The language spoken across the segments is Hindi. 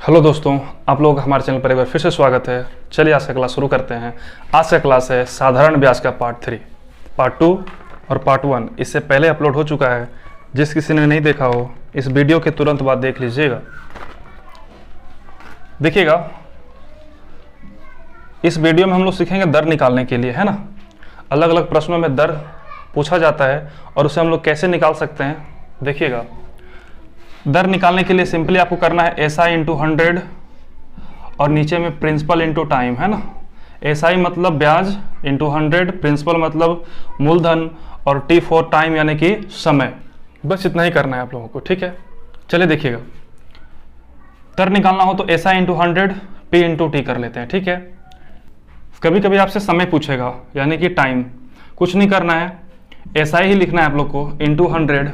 हेलो दोस्तों, आप लोग हमारे चैनल पर एक बार फिर से स्वागत है। चलिए आज का क्लास शुरू करते हैं। आज का क्लास है साधारण ब्याज का पार्ट 3, पार्ट 2 और पार्ट 1 इससे पहले अपलोड हो चुका है। जिस किसी ने नहीं देखा हो इस वीडियो के तुरंत बाद देख लीजिएगा। देखिएगा, इस वीडियो में हम लोग सीखेंगे दर निकालने के लिए, है ना। अलग अलग प्रश्नों में दर पूछा जाता है और उसे हम लोग कैसे निकाल सकते हैं। देखिएगा, दर निकालने के लिए सिंपली आपको करना है एसआई इंटू 100 और नीचे में प्रिंसिपल इंटू टाइम, है ना। एसआई मतलब ब्याज इंटू 100, प्रिंसिपल मतलब मूलधन और टी फॉर टाइम यानी कि समय। बस इतना ही करना है आप लोगों को, ठीक है। चलिए देखिएगा, दर निकालना हो तो SI into 100 P into T कर लेते हैं, ठीक है। कभी कभी आपसे समय पूछेगा यानी कि टाइम, कुछ नहीं करना है, एसआई ही लिखना है आप लोग को इंटू 100,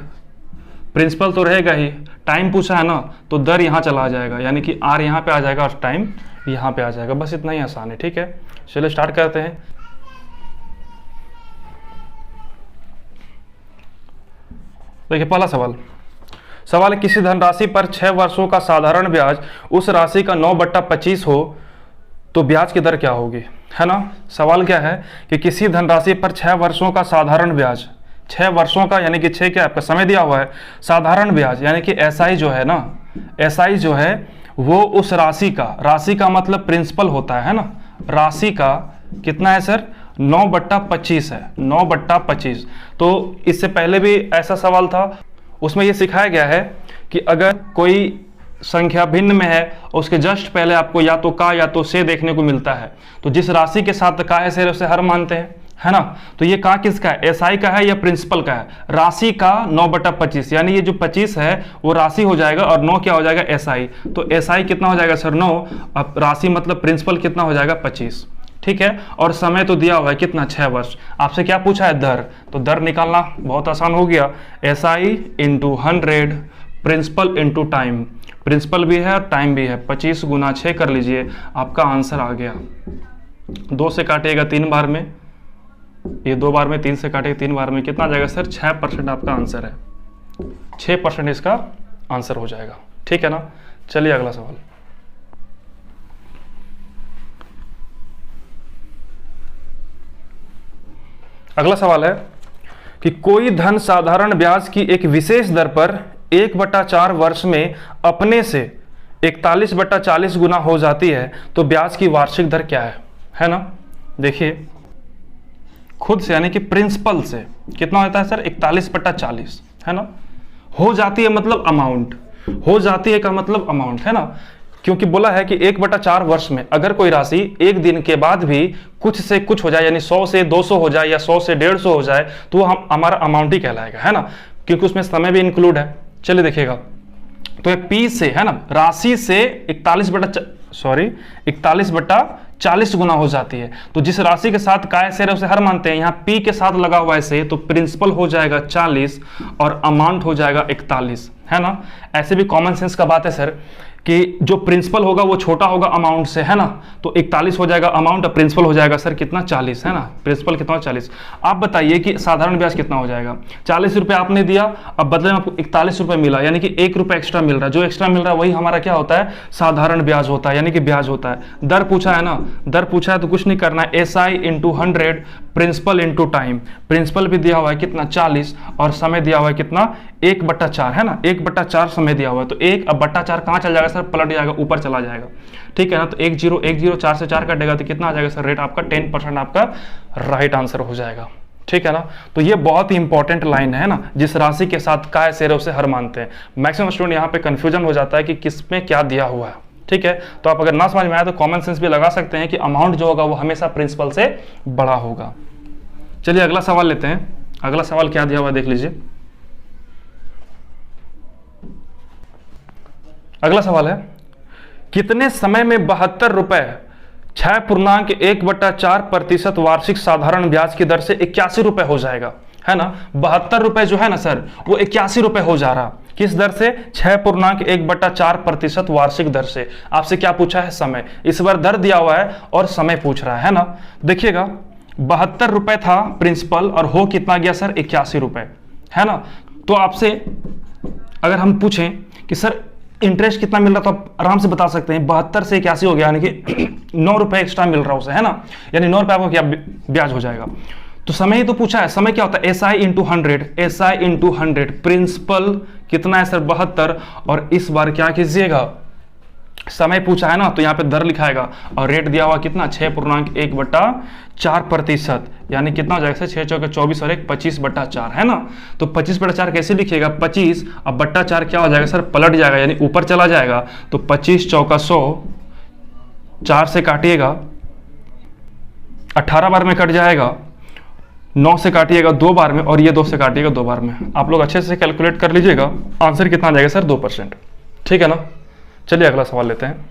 प्रिंसिपल तो रहेगा ही, टाइम पूछा है ना तो दर यहाँ चला जाएगा यानी कि आर यहाँ पे आ जाएगा और टाइम यहाँ पे आ जाएगा। बस इतना ही आसान है, ठीक है। चलिए स्टार्ट करते हैं। देखिए पहला सवाल है, किसी धनराशि पर 6 वर्षों का साधारण ब्याज उस राशि का 9/25 हो तो ब्याज की दर क्या होगी, है ना। सवाल क्या है कि किसी धनराशि पर 6 वर्षों का साधारण ब्याज, 6 वर्षों का यानी कि 6 क्या आपका समय दिया हुआ है, साधारण ब्याज यानी कि एसआई जो है ना, एसआई जो है वो उस राशि का मतलब प्रिंसिपल होता है ना। राशि का कितना है सर, 9/25 है, 9/25। तो इससे पहले भी ऐसा सवाल था, उसमें ये सिखाया गया है कि अगर कोई संख्या भिन्न में है उसके जस्ट पहले आपको या तो का या तो से देखने को मिलता है, तो जिस राशि के साथ का है से उसे हर मानते हैं, है ना। तो ये का किसका है, एसआई का है या प्रिंसिपल का है। राशि का 9/25 यानी ये जो 25 है वो राशि हो जाएगा और 9 क्या हो जाएगा, एसआई। तो एसआई कितना हो जाएगा सर, 9। अब राशि मतलब प्रिंसिपल कितना हो जाएगा, 25, ठीक है। और समय तो दिया हुआ है कितना, 6 वर्ष। आपसे क्या पूछा है, दर। तो दर निकालना बहुत आसान हो गया, SI into 100 principal into time, principal भी है और टाइम भी है, 25 गुना 6 कर लीजिए, आपका आंसर आ गया। 2 से काटिएगा 3 बार में, ये 2 बार में, 3 से काटेगा 3 बार में, कितना आ जाएगा सर, 6% आपका आंसर है। 6% इसका आंसर हो जाएगा, ठीक है ना। चलिए अगला सवाल। अगला सवाल है कि कोई धन साधारण ब्याज की एक विशेष दर पर 1/4 वर्ष में अपने से 41/40 गुना हो जाती है तो ब्याज की वार्षिक दर क्या है ना। देखिए खुद से यानी कि प्रिंसिपल से कितना होता है सर, 41/40, है ना। हो जाती है मतलब अमाउंट, हो जाती है का मतलब अमाउंट, है ना। क्योंकि बोला है कि 1/4 वर्ष में अगर कोई राशि एक दिन के बाद भी कुछ से कुछ हो जाए यानी 100 से 200 हो जाए या 100 से 150 हो जाए तो वो हमारा अमाउंट ही कहलाएगा, है ना, क्योंकि उसमें समय भी इंक्लूड है। चलिए देखिएगा, तो ये पी से, है ना, राशि से 41/40 गुना हो जाती है। तो जिस राशि के साथ काय से उसे हर मानते हैं, यहाँ पी के साथ लगा हुआ है से, तो प्रिंसिपल हो जाएगा 40 और अमाउंट हो जाएगा 41, है ना। ऐसे भी कॉमन सेंस का बात है सर कि जो प्रिंसिपल होगा वो छोटा होगा अमाउंट से, है ना। तो 41 हो जाएगा अमाउंट और प्रिंसिपल हो जाएगा सर कितना, 40, है ना। प्रिंसिपल कितना, 40। आप बताइए कि साधारण ब्याज कितना हो जाएगा। 40 रुपये आपने दिया, अब बदले में आपको 41 रुपये मिला यानी कि 1 रुपये एक्स्ट्रा मिल रहा है। जो एक्स्ट्रा मिल रहा है वही हमारा क्या होता है, साधारण ब्याज होता है यानी कि ब्याज होता है। दर पूछा है ना, दर पूछा है तो कुछ नहीं करना है, SI into 100 principal into time, principal भी दिया हुआ है कितना, 40 और समय दिया हुआ है कितना, 1/4, है ना। 1/4 समय दिया हुआ है तो 1/4 कहाँ चल जाएगा सर, पलट जाएगा, ऊपर चला जाएगा, ठीक है ना। तो 1 0 1 0 4 से 4 कटेगा तो कितना आ जाएगा सर, रेट आपका 10% आपका राइट आंसर हो जाएगा, ठीक है ना। तो ये बहुत ही इंपॉर्टेंट लाइन है ना, जिस राशि के साथ काय से उसे हर मानते हैं। मैक्सिमम स्टूडेंट यहाँ पे कंफ्यूजन हो जाता है कि किस में क्या दिया हुआ है, ठीक है। तो आप अगर ना समझ में आए तो कॉमन सेंस भी लगा सकते हैं कि अमाउंट जो होगा वो हमेशा प्रिंसिपल से बड़ा होगा। चलिए अगला सवाल लेते हैं। अगला सवाल क्या दिया हुआ है देख लीजिए। अगला सवाल है, कितने समय में 72 रुपए 6.1/4% वार्षिक साधारण ब्याज की दर से 81 रुपए हो जाएगा, है ना। 72 रुपए जो है ना सर वो 81 रुपए हो जा रहा, किस दर से, 6.1/4% वार्षिक दर से। आपसे क्या पूछा है, समय। इस बार दर दिया हुआ है और समय पूछ रहा है ना। देखिएगा 72 रुपए था प्रिंसिपल और हो कितना गया सर, 81 रुपए, है ना। तो आपसे अगर हम पूछें कि सर इंटरेस्ट कितना मिल रहा, तो आप आराम से बता सकते हैं 72 से 81 हो गया, यानी कि 9 रुपए एक्स्ट्रा मिल रहा उसे, है ना, यानी 9 रुपए आपको क्या ब्याज हो जाएगा। तो समय ही तो पूछा है, समय क्या होता है, SI into 100, SI into 100, principal कितना है सर 72, और इस बार क्या कीजिएगा, समय पूछा है ना तो यहाँ पे दर लिखाएगा, और रेट दिया हुआ कितना 6.1/4%, यानी कितना हो जाएगा सर 6 चौके 24 और 1 25/4, है ना। तो 25/4 कैसे लिखिएगा, 25 अब बट्टा 4 क्या हो जाएगा सर, पलट जाएगा यानी ऊपर चला जाएगा, तो 25 चौका 100, 4 से काटिएगा 18 बार में कट जाएगा, 9 से काटिएगा 2 बार में, और ये 2 से काटिएगा 2 बार में। आप लोग अच्छे से कैलकुलेट कर लीजिएगा, आंसर कितना आ जाएगा सर 2%, ठीक है ना। चलिए अगला सवाल लेते हैं।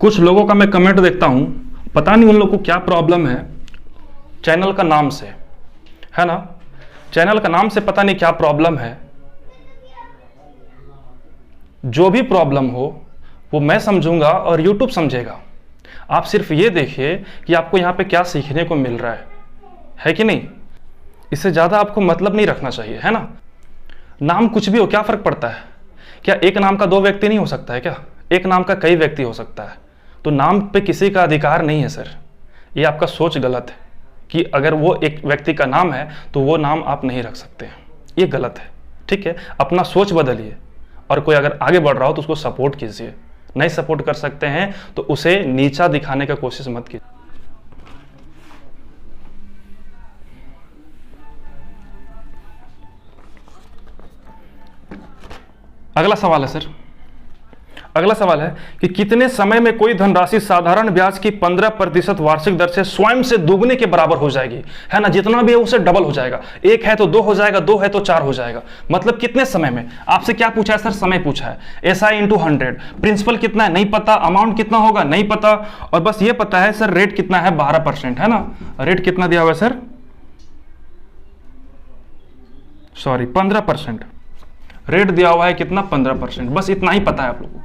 कुछ लोगों का मैं कमेंट देखता हूं, पता नहीं उन लोगों को क्या प्रॉब्लम है चैनल का नाम से, है ना, चैनल का नाम से पता नहीं क्या प्रॉब्लम है। जो भी प्रॉब्लम हो वो मैं समझूंगा और YouTube समझेगा। आप सिर्फ ये देखिए कि आपको यहां पे क्या सीखने को मिल रहा है कि नहीं। इससे ज्यादा आपको मतलब नहीं रखना चाहिए, है ना। नाम कुछ भी हो, क्या फर्क पड़ता है, क्या एक नाम का 2 व्यक्ति नहीं हो सकता है क्या, एक नाम का कई व्यक्ति हो सकता है। तो नाम पे किसी का अधिकार नहीं है सर, ये आपका सोच गलत है कि अगर वो एक व्यक्ति का नाम है तो वो नाम आप नहीं रख सकते हैं, ये गलत है, ठीक है। अपना सोच बदलिए, और कोई अगर आगे बढ़ रहा हो तो उसको सपोर्ट कीजिए, नहीं सपोर्ट कर सकते हैं तो उसे नीचा दिखाने का कोशिश मत कीजिए। अगला सवाल है सर, अगला सवाल है कि कितने समय में कोई धनराशि साधारण ब्याज की 15% वार्षिक दर से स्वयं से दोगुने के बराबर हो जाएगी, है ना, जितना भी है उससे डबल हो जाएगा। 1 है तो 2 हो जाएगा, 2 है तो 4 हो जाएगा। मतलब कितने समय में, आपसे क्या पूछा है सर, समय पूछा है। SI इंटू 100, प्रिंसिपल कितना है नहीं पता, अमाउंट कितना होगा नहीं पता, और बस ये पता है सर रेट कितना है 12%, है ना। रेट कितना दिया हुआ है सर, सॉरी 15%, रेट दिया हुआ है कितना 15%, बस इतना ही पता है आप लोगों को,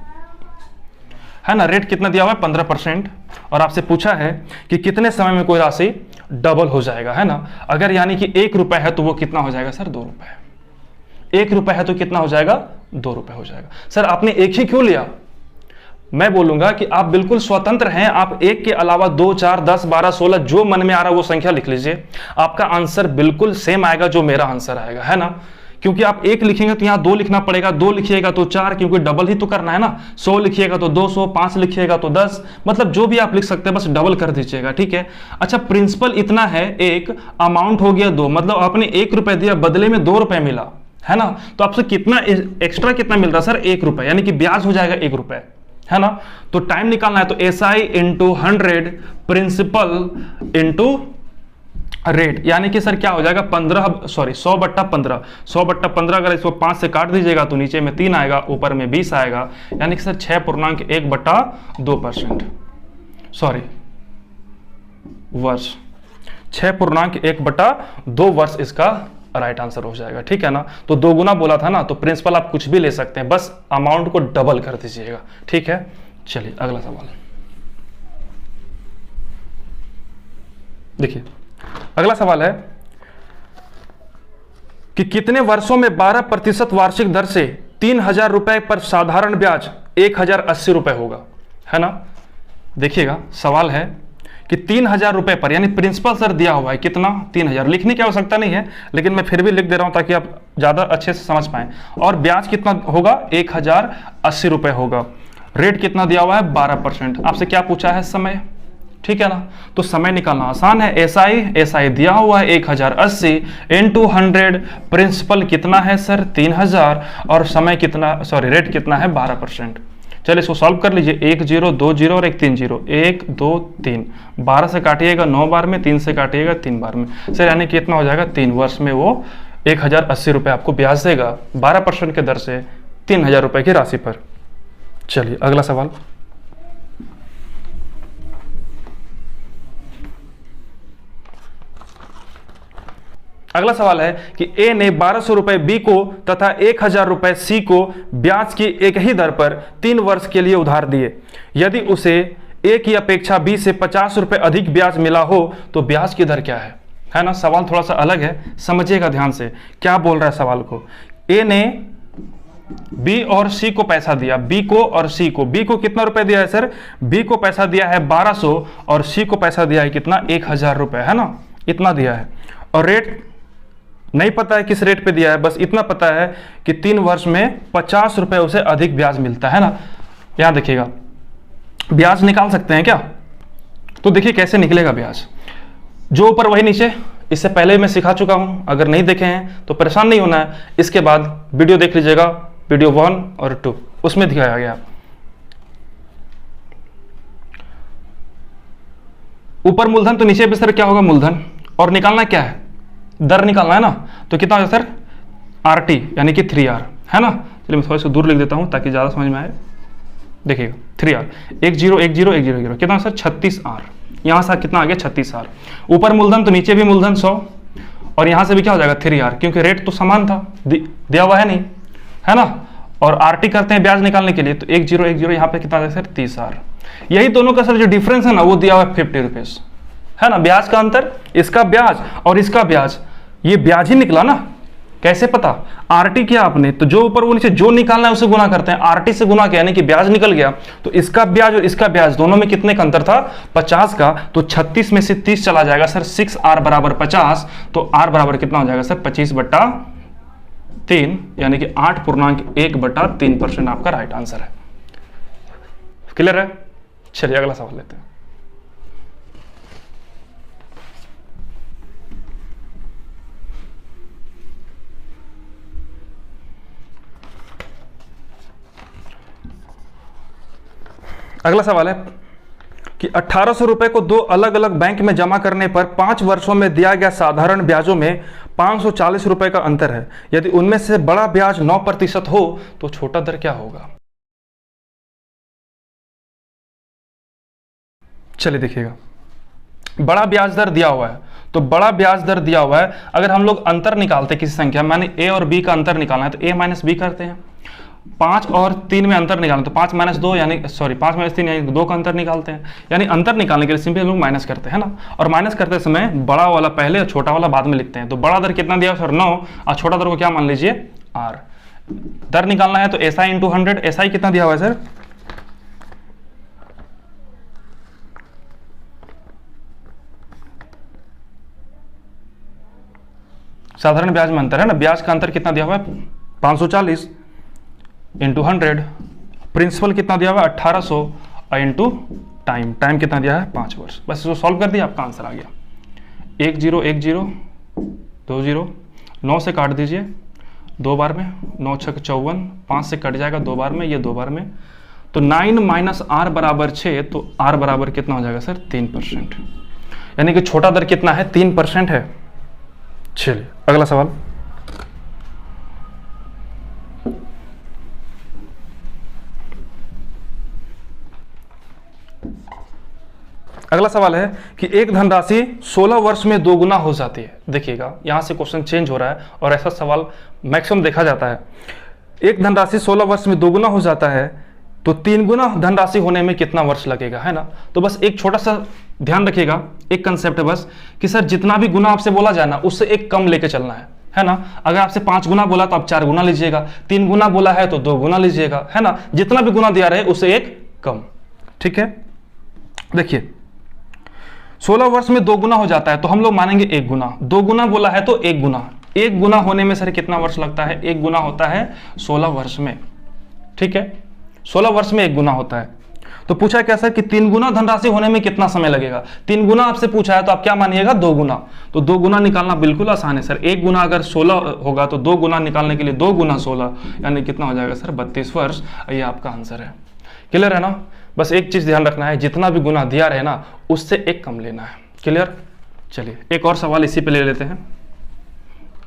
है ना। रेट कितना दिया हुआ है 15%, और आपसे पूछा है कि कितने समय में कोई राशि डबल हो जाएगा, है ना। अगर यानी कि 1 रुपए है तो वो कितना हो जाएगा सर 2 रुपए, 1 रुपए है तो कितना हो जाएगा 2 रुपए हो जाएगा। सर आपने एक ही क्यों लिया, मैं बोलूंगा कि आप बिल्कुल स्वतंत्र हैं, आप एक के अलावा 2, 4, 10, 12, 16 जो मन में आ रहा है वो संख्या लिख लीजिए, आपका आंसर बिल्कुल सेम आएगा जो मेरा आंसर आएगा, है ना। क्योंकि आप 1 लिखेंगे तो यहाँ 2 लिखना पड़ेगा, 2 लिखिएगा तो 4, क्योंकि डबल ही तो करना है ना। 100 लिखिएगा तो 200, 5 लिखिएगा तो 10, मतलब जो भी आप लिख सकते हैं बस डबल कर दीजिएगा, ठीक है। अच्छा प्रिंसिपल इतना है 1, अमाउंट हो गया 2, मतलब आपने 1 रुपए दिया बदले में 2 रुपए मिला, है ना। तो आपसे कितना एक्स्ट्रा कितना मिल रहा है सर 1 रुपए, यानी कि ब्याज हो जाएगा 1 रुपए, है ना। तो टाइम निकालना है तो SI into 100 principal into rate, यानी कि सर क्या हो जाएगा 100/15, 100/15 अगर इसको 5 से काट दीजिएगा तो नीचे में 3 आएगा, ऊपर में 20 आएगा, यानी कि सर 6.1/2%, सॉरी वर्ष, 6.1/2 वर्ष इसका राइट आंसर हो जाएगा, ठीक है ना। तो 2 गुना बोला था ना, तो प्रिंसिपल आप कुछ भी ले सकते हैं, बस अमाउंट को डबल कर दीजिएगा, ठीक है। चलिए अगला सवाल देखिए, अगला सवाल है कि कितने वर्षों में 12% वार्षिक दर से 3000 रुपए पर साधारण ब्याज 1080 रुपए होगा, है ना। देखिएगा सवाल है कि 3000 रुपए पर, यानी प्रिंसिपल सर दिया हुआ है कितना 3000, लिखने की आवश्यकता नहीं है लेकिन मैं फिर भी लिख दे रहा हूं ताकि आप ज्यादा अच्छे से समझ पाएं, और ब्याज कितना होगा 1080 रुपए होगा। रेट कितना दिया हुआ है 12%। आपसे क्या पूछा है समय, ठीक है ना। तो समय निकालना आसान है, SI दिया हुआ है 1080 इंटू 100, प्रिंसिपल कितना है सर 3000, और समय कितना, सॉरी रेट कितना है 12%। चलिए इसको सॉल्व कर लीजिए, 1 0 2 0 और 1 3 0, 1 2 3, 12 से काटिएगा 9 बार में, 3 से काटिएगा 3 बार में, सर यानी कितना हो जाएगा 3 वर्ष में वो 1080 रुपए आपको ब्याज देगा 12% के दर से 3000 रुपए की राशि पर। चलिए अगला सवाल, अगला सवाल है कि ए ने 1200 रुपए बी को तथा 1000 रुपए सी को ब्याज की एक ही दर पर 3 वर्ष के लिए उधार दिए। यदि उसे ए की अपेक्षा बी से 50 रुपए अधिक ब्याज मिला हो तो ब्याज की दर क्या है ना। सवाल थोड़ा सा अलग है, समझिएगा ध्यान से क्या बोल रहा है सवाल को। ए ने बी और सी को पैसा दिया, बी को और सी को। बी को कितना रुपए दिया है सर? बी को पैसा दिया है 1200 और सी को पैसा दिया है कितना? 1000 रुपए, है ना, इतना दिया है। और रेट नहीं पता है किस रेट पे दिया है, बस इतना पता है कि 3 वर्ष में 50 रुपए उसे अधिक ब्याज मिलता है ना। यहां देखिएगा, ब्याज निकाल सकते हैं क्या? तो देखिए कैसे निकलेगा ब्याज, जो ऊपर वही नीचे। इससे पहले मैं सिखा चुका हूं, अगर नहीं देखे हैं तो परेशान नहीं होना है, इसके बाद वीडियो देख लीजिएगा, वीडियो 1 और 2, उसमें दिखाया गया। ऊपर मूलधन तो नीचे भी सर क्या होगा? मूलधन। और निकालना क्या है? दर निकालना है ना। तो कितना होगा सर? RT यानी कि 3R, है ना। चलिए मैं थोड़ा सा दूर लिख देता हूं ताकि ज्यादा समझ में आए। देखिएगा 3R 10101010 कितना सर? 36R। यहां से कितना आ गया? 36R। ऊपर मूलधन तो नीचे भी मूलधन 100, और यहां से भी क्या हो जाएगा? 3R, क्योंकि रेट तो समान था, दिया हुआ है नहीं, है ना। और RT करते हैं ब्याज निकालने के लिए, तो 1010 यहाँ पे कितना आ जाएगा सर? 30R। यही दोनों का सर जो डिफरेंस है ना, वो दिया हुआ है 50 रुपीज, है ना। ब्याज का अंतर, इसका ब्याज और इसका ब्याज, ये ब्याज ही निकला ना। कैसे पता? RT किया आपने, तो जो ऊपर वो नीचे जो निकालना है उसे गुना करते हैं। RT से गुना किया यानी कि ब्याज निकल गया, तो इसका ब्याज और इसका ब्याज दोनों में कितने का अंतर था? 50 का। तो 36 में से 30 चला जाएगा सर, 6R बराबर 50। तो R बराबर कितना हो जाएगा सर? 25/3 यानी कि 8.1/3% आपका राइट आंसर है। क्लियर है? चलिए अगला सवाल लेते हैं। अगला सवाल है कि 1800 रुपए को 2 अलग अलग बैंक में जमा करने पर 5 वर्षों में दिया गया साधारण ब्याजों में 540 रुपए का अंतर है। यदि उनमें से बड़ा ब्याज 9% हो तो छोटा दर क्या होगा? चलिए देखिएगा, बड़ा ब्याज दर दिया हुआ है, तो बड़ा ब्याज दर दिया हुआ है। अगर हम लोग अंतर निकालते किसी संख्या, मैंने ए और बी का अंतर निकालना है, तो a माइनस बी करते हैं। 5 और 3 में अंतर निकालना, तो 5 - 2 यानी 5 - 3 यानी 2 का अंतर निकालते हैं। यानी अंतर निकालने के लिए सिंपली हम लोग माइनस करते हैं ना। और माइनस करते समय बड़ा वाला पहले और छोटा वाला बाद में लिखते हैं। तो बड़ा दर कितना दिया सर? 9, और छोटा दर को क्या मान लीजिए? R। दर निकालना है तो SI × 100, SI कितना दिया हुआ है सर? साधारण ब्याज में अंतर है ना, ब्याज का अंतर कितना दिया हुआ है? 540 × 100। प्रिंसिपल कितना दिया हुआ है? 1800 × टाइम, टाइम कितना दिया है? 5 वर्ष। बस इसको सॉल्व कर दिया, आपका आंसर आ गया। 1010 20, 9 से काट दीजिए 2 बार में, 9 × 6 = 54, 5 से कट जाएगा 2 बार में, ये 2 बार में, तो 9 - R बराबर 6, तो R बराबर कितना हो जाएगा सर? 3%। यानी कि छोटा दर कितना है? 3% है। चलिए अगला सवाल। अगला सवाल है कि एक धनराशि 16 वर्ष में 2 गुना हो जाती है। देखिएगा यहां से क्वेश्चन चेंज हो रहा है, और ऐसा सवाल मैक्सिमम देखा जाता है। एक धनराशि 16 वर्ष में 2 गुना हो जाता है, तो 3 गुना धनराशि होने में कितना वर्ष लगेगा, है ना। तो बस एक छोटा सा ध्यान रखिएगा, एक कंसेप्ट है बस, कि सर जितना भी गुना आपसे बोला जाए ना, उससे एक कम लेके चलना है ना। अगर आपसे 5 गुना बोला तो आप 4 गुना लीजिएगा, 3 गुना बोला है तो 2 गुना लीजिएगा, है ना। जितना भी गुना दिया रहे उससे एक कम, ठीक है। देखिए 16 वर्ष में 2 गुना हो जाता है, तो हम लोग मानेंगे 1 गुना। 2 गुना बोला है तो 1 गुना। 1 गुना होने में सर कितना वर्ष लगता है? 1 गुना होता है 16 वर्ष में, ठीक है। 16 वर्ष में 1 गुना होता है। तो पूछा क्या सर कि 3 गुना धनराशि होने में कितना समय लगेगा? 3 गुना आपसे पूछा है तो आप क्या मानिएगा? 2 गुना। तो 2 गुना निकालना बिल्कुल आसान है सर। 1 गुना अगर 16 होगा तो 2 गुना निकालने के लिए 2 गुना 16 यानी कितना हो जाएगा सर? 32 वर्ष। ये आपका आंसर है। क्लियर है ना। बस एक चीज ध्यान रखना है, जितना भी गुना दिया रहे ना उससे एक कम लेना है। क्लियर। चलिए एक और सवाल इसी पे ले लेते हैं।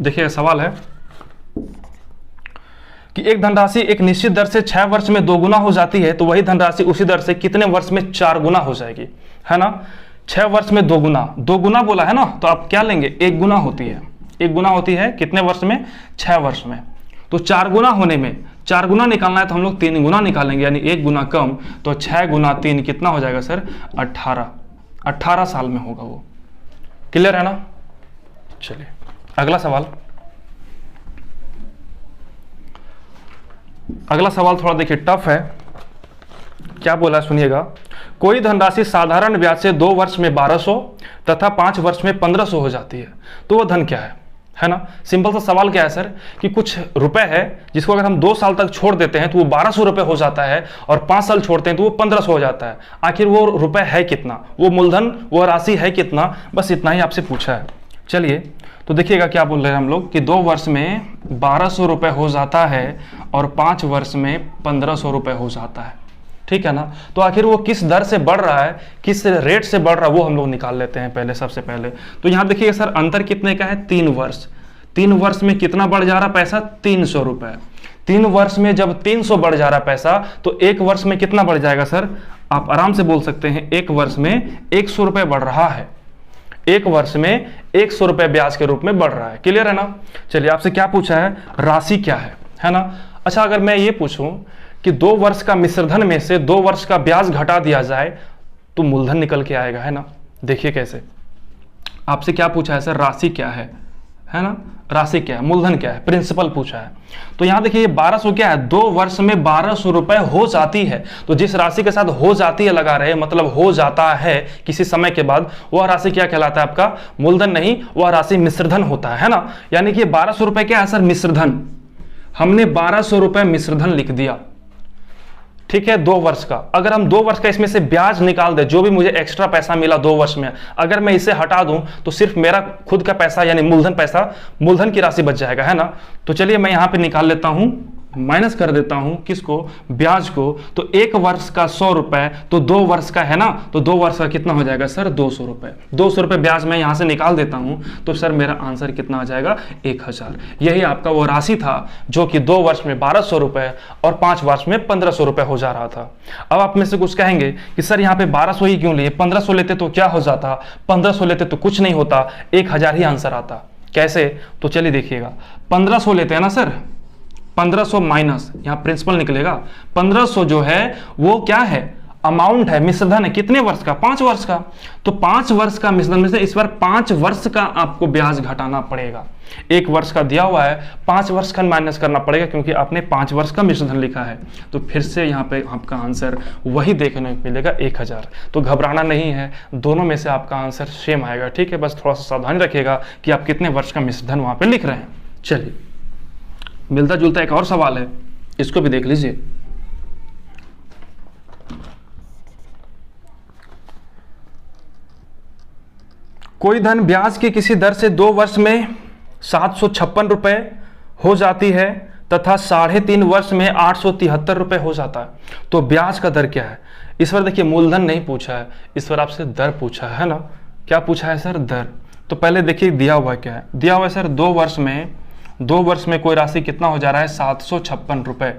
देखिए सवाल है कि एक धनराशि एक निश्चित दर से 6 वर्ष में 2 गुना हो जाती है, तो वही धनराशि उसी दर से कितने वर्ष में 4 गुना हो जाएगी, है ना। 6 वर्ष में 2 गुना, 2 गुना बोला है ना, तो आप क्या लेंगे? 1 गुना होती है। 1 गुना होती है कितने वर्ष में? 6 वर्ष में। तो 4 गुना होने में 4 गुना निकालना है तो हम लोग 3 गुना निकालेंगे, यानी 1 गुना कम। तो 6 गुना 3 कितना हो जाएगा सर? 18 साल में होगा वो। क्लियर है ना। चलिए अगला सवाल। अगला सवाल थोड़ा देखिए टफ है। क्या बोला सुनिएगा। कोई धनराशि साधारण ब्याज से 2 वर्ष में 1200 तथा 5 वर्ष में 1500 हो जाती है, तो वह धन क्या है ना। सिंपल सा सवाल क्या है सर कि कुछ रुपए है जिसको अगर हम 2 साल तक छोड़ देते हैं तो वो 1200 रुपए हो जाता है, और 5 साल छोड़ते हैं तो वो 1500 हो जाता है। आखिर वो रुपए है कितना, वो मूलधन, वो राशि है कितना, बस इतना ही आपसे पूछा है। चलिए तो देखिएगा क्या बोल रहे हैं हम लोग कि 2 वर्ष में 1200 रुपए हो जाता है और 5 वर्ष में 1500 रुपए हो जाता है, ठीक है ना। तो आखिर वो किस दर से बढ़ रहा है, किस रेट से बढ़ रहा है, वो हम लोग निकाल लेते हैं पहले। सबसे पहले तो यहाँ देखिए सर अंतर कितने का है, 3 वर्ष। 3 वर्ष में कितना बढ़ जा रहा पैसा, 300 रुपए। 3 वर्ष में जब 300 बढ़ जा रहा पैसा तो 1 वर्ष में कितना बढ़ जाएगा सर, आप आराम से बोल सकते हैं 1 वर्ष में 100 रुपए बढ़ रहा है। 1 वर्ष में 100 रुपए ब्याज के रूप में बढ़ रहा है। क्लियर है ना। चलिए आपसे क्या पूछा है, राशि क्या है ना। अच्छा अगर मैं ये पूछूं कि 2 वर्ष का मिश्रधन में से 2 वर्ष का ब्याज घटा दिया जाए तो मूलधन निकल के आएगा, है ना। देखिए कैसे, आपसे क्या पूछा है सर, राशि क्या है ना, राशि क्या है, मूलधन क्या है, प्रिंसिपल पूछा है। तो यहां देखिए 1200 क्या है, 2 वर्ष में 1200 रुपए हो जाती है। तो जिस राशि के साथ हो जाती है लगा रहे, मतलब हो जाता है किसी समय के बाद, वह राशि क्या कहलाता है आपका, मूलधन नहीं, वह राशि मिश्रधन होता है ना। यानी कि 1200 रुपए क्या है सर, मिश्रधन। हमने 1200 रुपए मिश्रधन लिख दिया, ठीक है, 2 वर्ष का। अगर हम 2 वर्ष का इसमें से ब्याज निकाल दे, जो भी मुझे एक्स्ट्रा पैसा मिला 2 वर्ष में, अगर मैं इसे हटा दूं तो सिर्फ मेरा खुद का पैसा यानी मूलधन पैसा, मूलधन की राशि बच जाएगा, है ना। तो चलिए मैं यहां पे निकाल लेता हूं, माइनस कर देता हूं किसको, ब्याज को। तो 1 वर्ष का 100 रुपए, तो 2 वर्ष का है ना, तो 2 वर्ष का कितना हो जाएगा सर, 200 रुपए। 200 रुपए ब्याज मैं यहां से निकाल देता हूं तो सर मेरा आंसर कितना आ जाएगा, 1000। यही आपका वो राशि था जो कि 2 वर्ष में 1200 रुपए और 5 वर्ष में 1500 रुपए हो जा रहा था। अब आप में से कुछ कहेंगे कि सर यहाँ पे 1200 ही क्यों लिए, 1500 लेते तो क्या हो जाता, 1500 लेते तो कुछ नहीं होता, 1000 ही आंसर आता। कैसे, तो चलिए देखिएगा, 1500 लेते हैं ना सर, 1500 माइनस यहां प्रिंसिपल निकलेगा। 1500 जो है वो क्या है, अमाउंट है, मिश्रधन है, कितने वर्ष का, 5 वर्ष का। तो 5 वर्ष का मिश्रधन में से इस बार 5 वर्ष का आपको ब्याज घटाना पड़ेगा। 1 वर्ष का दिया हुआ है, 5 वर्ष का माइनस करना पड़ेगा क्योंकि आपने 5 वर्ष का मिश्रधन लिखा है। तो फिर से यहाँ पे आपका आंसर वही देखने को मिलेगा, 1000। तो घबराना नहीं है, दोनों में से आपका आंसर सेम आएगा, ठीक है। बस थोड़ा सा सावधानी रखिएगा कि आप कितने वर्ष का मिश्रधन वहां पे लिख रहे हैं। चलिए मिलता जुलता एक और सवाल है, इसको भी देख लीजिए। कोई धन ब्याज की किसी दर से 2 वर्ष में 756 रुपए हो जाती है तथा 3.5 वर्ष में 873 रुपए हो जाता है, तो ब्याज का दर क्या है। इस बार देखिए मूलधन नहीं पूछा है, इस बार आपसे दर पूछा है ना। क्या पूछा है सर, दर। तो पहले देखिए दिया हुआ क्या है, दिया हुआ है सर 2 वर्ष में कोई राशि कितना हो जा रहा है, 756 रुपए,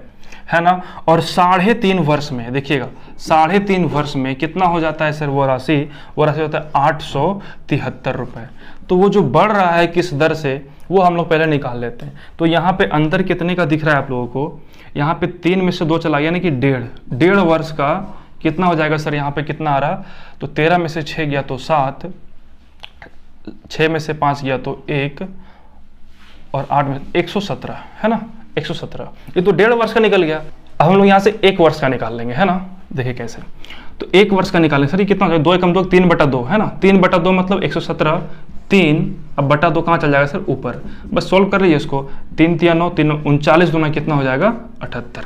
है ना। और 3.5 वर्ष में देखिएगा, 3.5 वर्ष में कितना हो जाता है सर, वो राशि होता है 873 रुपए। तो वो जो बढ़ रहा है किस दर से, वो हम लोग पहले निकाल लेते हैं। तो यहाँ पे अंतर कितने का दिख रहा है आप लोगों को, यहाँ पे 3 में से 2 चला गया, यानी कि 1.5 वर्ष का कितना हो जाएगा सर, यहाँ पे कितना आ रहा, तो 13 में से 6 गया तो 7, 6 में से 5 गया तो 1, और 8 में 117, है ना, 117। ये तो 1.5 वर्ष का निकल गया। अब हम लोग यहाँ से 1 वर्ष का निकाल लेंगे, है ना। देखिए कैसे, तो 1 वर्ष का निकालेंगे सर, ये कितना हो जाएगा, 2 एकम 2, 3/2, है ना। 3/2 मतलब 117, 3, अब बटा 2 कहाँ चल जाएगा सर, ऊपर। बस सोल्व कर लीजिए इसको, 3 3 9, 3 39 दूना कितना हो जाएगा, 78।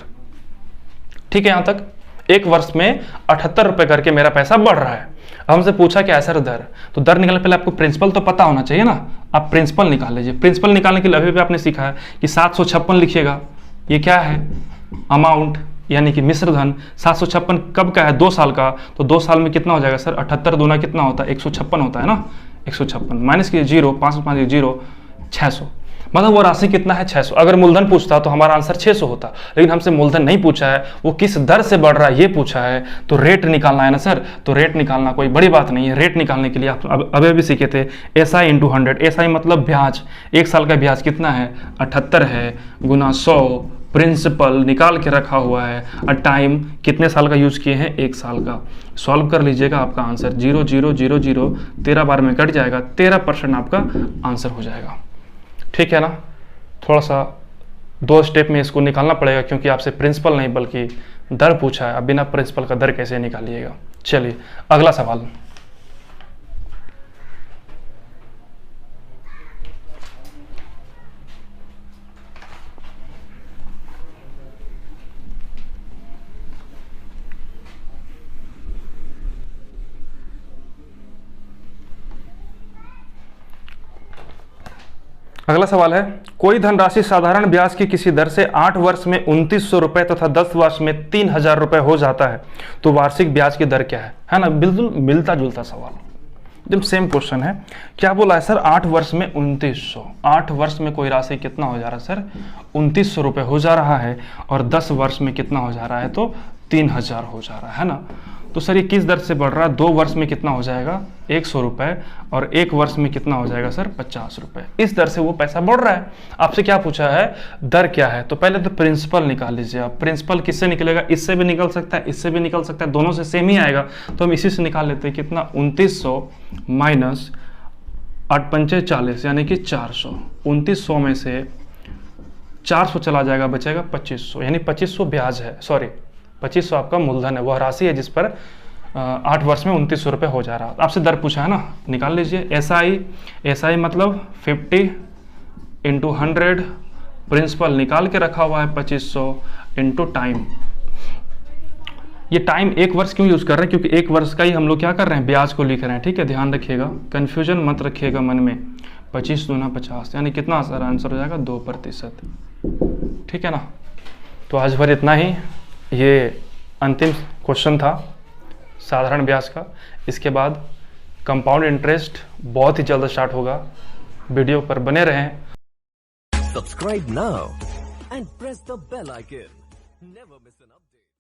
ठीक है, यहाँ तक 1 वर्ष में 78 रुपए करके मेरा पैसा बढ़ रहा है। अब हमसे पूछा क्या है सर, दर। तो दर निकालने पहले आपको प्रिंसिपल तो पता होना चाहिए ना, आप प्रिंसिपल निकाल लीजिए। प्रिंसिपल निकालने के लिए अभी भी आपने सीखा है कि 756 लिखिएगा, ये क्या है, अमाउंट यानी कि मिश्रधन। 756 कब का है, 2 साल का, तो 2 साल में कितना हो जाएगा सर, 78 दूना कितना होता है, 156 होता है ना। 156 माइनस कीजिए 0, 5 5 0, 600, मतलब वो राशि कितना है, 600। अगर मूलधन पूछता तो हमारा आंसर 600 होता, लेकिन हमसे मूलधन नहीं पूछा है, वो किस दर से बढ़ रहा है ये पूछा है। तो रेट निकालना है ना सर, तो रेट निकालना कोई बड़ी बात नहीं है। रेट निकालने के लिए आप अभी भी सीखे थे, SI × 100। SI मतलब ब्याज, 1 साल का ब्याज कितना है, 78 है, गुना 100 प्रिंसिपल निकाल के रखा हुआ है और टाइम कितने साल का यूज किए हैं, 1 साल का। सॉल्व कर लीजिएगा, आपका आंसर 0 0 0 0 13 बार में कट जाएगा, 13% आपका आंसर हो जाएगा। ठीक है ना। थोड़ा सा 2 स्टेप में इसको निकालना पड़ेगा क्योंकि आपसे प्रिंसिपल नहीं बल्कि दर पूछा है। अब बिना प्रिंसिपल का दर कैसे निकालिएगा। चलिए अगला सवाल। अगला सवाल है, कोई धनराशि साधारण ब्याज की किसी दर से 8 वर्ष में 2900 रुपए तथा 10 वर्ष में 3000 रुपए हो जाता है तो वार्षिक ब्याज की दर क्या है ना। बिल्कुल मिलता जुलता सवाल, एकदम सेम क्वेश्चन है। क्या बोला है सर, 8 वर्ष में 2900, 8 वर्ष में कोई राशि कितना हो जा रहा है सर, 2900 रुपए हो जा रहा है और 10 वर्ष में कितना हो जा रहा है तो 3000 हो जा रहा है ना। तो सर ये किस दर से बढ़ रहा है, 2 वर्ष में कितना हो जाएगा 100 रुपए और 1 वर्ष में कितना हो जाएगा सर 50 रुपए। इस दर से वो पैसा बढ़ रहा है। आपसे क्या पूछा है, दर क्या है। तो पहले तो प्रिंसिपल निकाल लीजिए आप। प्रिंसिपल किससे निकलेगा, इससे भी निकल सकता है, इससे भी निकल सकता है, दोनों से सेम ही आएगा। तो हम इसी से निकाल लेते हैं, कितना 2900 माइनस 8 पंचे 40 यानी कि 400। 2900 में से 400 चला जाएगा, बचेगा 2500, यानी 2500 ब्याज है, सॉरी 2500 आपका मूलधन है, वह राशि है जिस पर 8 वर्ष में 2900 रुपये हो जा रहा है। आपसे दर पूछा है ना, निकाल लीजिए। एसआई मतलब 50 इंटू 100, प्रिंसिपल निकाल के रखा हुआ है 2500 इंटू टाइम। ये टाइम 1 वर्ष क्यों यूज कर रहे हैं, क्योंकि 1 वर्ष का ही हम लोग क्या कर रहे हैं, ब्याज को लिख रहे हैं। ठीक है, ध्यान रखिएगा, कंफ्यूजन मत रखिएगा मन में। 25 दूना 50 यानी कितना सर आंसर हो जाएगा 2%। ठीक है ना। तो आज भर इतना ही। ये अंतिम क्वेश्चन था साधारण ब्याज का। इसके बाद कंपाउंड इंटरेस्ट बहुत ही जल्द स्टार्ट होगा। वीडियो पर बने रहें। Subscribe now and press the bell icon. Never miss an update.